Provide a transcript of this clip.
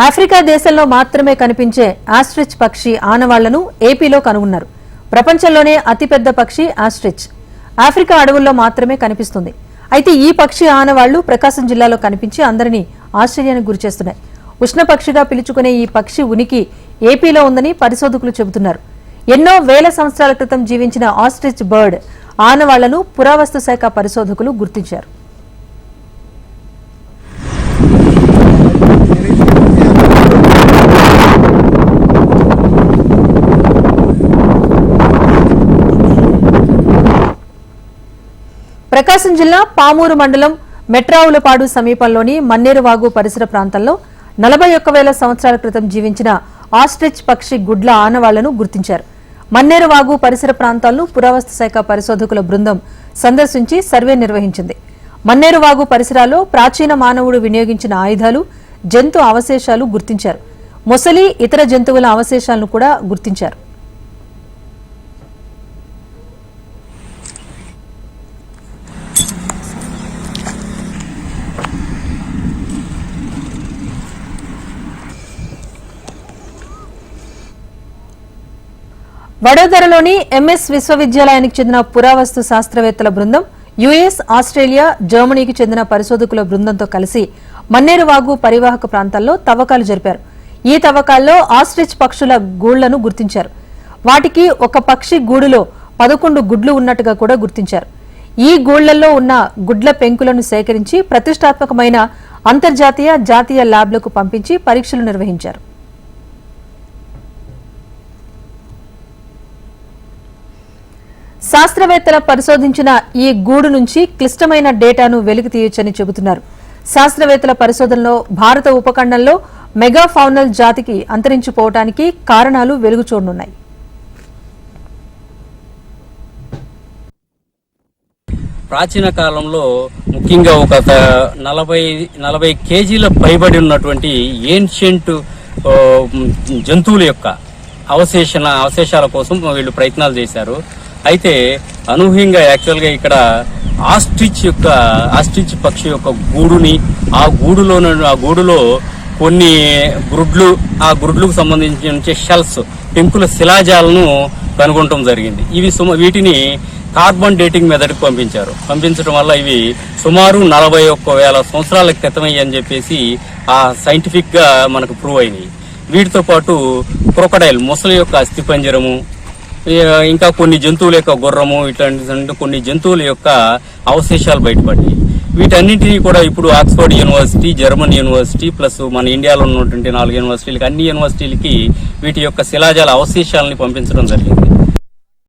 Africa దేశంలో మాత్రమే కనిపించే ఆస్ట్రిచ్ పక్షి ఆనవాళ్లను ఏపీలో కనుగొన్నారు. ప్రపంచంలోనే అతిపెద్ద పక్షి ఆస్ట్రిచ్ ఆఫ్రికా అడవుల్లో మాత్రమే కనిపిస్తుంది. అయితే ఈ పక్షి ఆనవాళ్లు ప్రకాశం జిల్లాలో కనిపించి అందరినీ ఆశ్చర్యానికి గురిచేస్తున్నాయి. ఉష్ణ పక్షిగా పిలుచుకునే ఈ పక్షి ఉనికి ఏపీలో ఉందని పరిశోధకులు చెబుతున్నారు. ఎన్నో వేల సంవత్సరాల క్రితం జీవించిన ఆస్ట్రిచ్ బర్డ్ ఆనవాళ్లను పురావస్తు శాఖ పరిశోధకులు గుర్తించారు. ప్రకాశం జిల్లా పామూరు మండలం మెట్రావులపాడు సమీపంలోని మన్నేరువాగు పరిసర ప్రాంతంలో 41,000 సంవత్సరాల క్రితం జీవించిన ఆస్ట్రిచ్ పక్షి గుడ్ల ఆనవాళ్లను గుర్తించారు. మన్నేరువాగు పరిసర ప్రాంతాలను పురావస్తు శాఖ పరిశోధకుల బృందం సందర్శించి సర్వే నిర్వహించింది. మన్నేరువాగు పరిసరాల్లో ప్రాచీన మానవుడు వినియోగించిన ఆయుధాలు, జంతు అవశేషాలు గుర్తించారు. మొసలి, ఇతర జంతువుల అవశేషాలను కూడా గుర్తించారు. వడోదరలోని ఎంఎస్ విశ్వవిద్యాలయానికి చెందిన పురావస్తు శాస్త్రవేత్తల బృందం యుఎస్, ఆస్ట్రేలియా, జర్మనీకి చెందిన పరిశోధకుల బృందంతో కలిసి మన్నేరువాగు పరివాహక ప్రాంతాల్లో తవ్వకాలు జరిపారు. ఈ తవ్వకాల్లో ఆస్ట్రిచ్ పక్షుల గూళ్లను గుర్తించారు. వాటికి ఒక పక్షి గూడులో 11 గుడ్లు ఉన్నట్టుగా కూడా గుర్తించారు. ఈ గూళ్లలో ఉన్న గుడ్ల పెంకులను సేకరించి ప్రతిష్టాత్మకమైన అంతర్జాతీయ, జాతీయ ల్యాబ్లకు పంపించి పరీక్షలు నిర్వహించారు. శాస్త్రవేత్తల పరిశోధించిన ఈ గూడు నుంచి క్లిష్టమైన డేటాను వెలికి తీయొచ్చని చెబుతున్నారు. శాస్త్రవేత్తల పరిశోధనలో భారత ఉపఖండంలో మెగాఫౌనల్ జాతికి అంతరించిపోవటానికి కారణాలు వెలుగు చూడనున్నాయి. ప్రాచీన కాలంలో ముఖ్యంగా ఒక 40 కేజీల పైబడి ఉన్నటువంటి ఏన్షియంట్ జంతువుల యొక్క అవశేషాల కోసం వీళ్ళు ప్రయత్నాలు చేశారు. అయితే అనూహ్యంగా యాక్చువల్గా ఇక్కడ ఆస్ట్రిచ్ పక్షి యొక్క గూడుని, ఆ గూడులో కొన్ని గ్రుడ్లు, ఆ గ్రుడ్లకు సంబంధించిన షెల్స్, పెంకుల శిలాజాలను కనుగొనడం జరిగింది. వీటిని కార్బన్ డేటింగ్ మెథడ్కి పంపించడం వల్ల ఇవి సుమారు 41,000 సంవత్సరాల క్రితమై అని చెప్పేసి ఆ సైంటిఫిక్ గా మనకు ప్రూవ్ అయినాయి. వీటితో పాటు క్రొకడైల్, మొసలి యొక్క అస్థిపంజరము, ఇంకా కొన్ని జంతువుల యొక్క గుర్రము, ఇట్లాంటి కొన్ని జంతువుల యొక్క అవశేషాలు బయటపడ్డాయి. వీటన్నింటినీ కూడా ఇప్పుడు Oxford university, German university plus మన ఇండియాలో ఉన్నటువంటి 4 యూనివర్సిటీలకి, అన్ని యూనివర్సిటీలకి వీటి యొక్క శిలాజాల అవశేషాలని పంపించడం జరిగింది.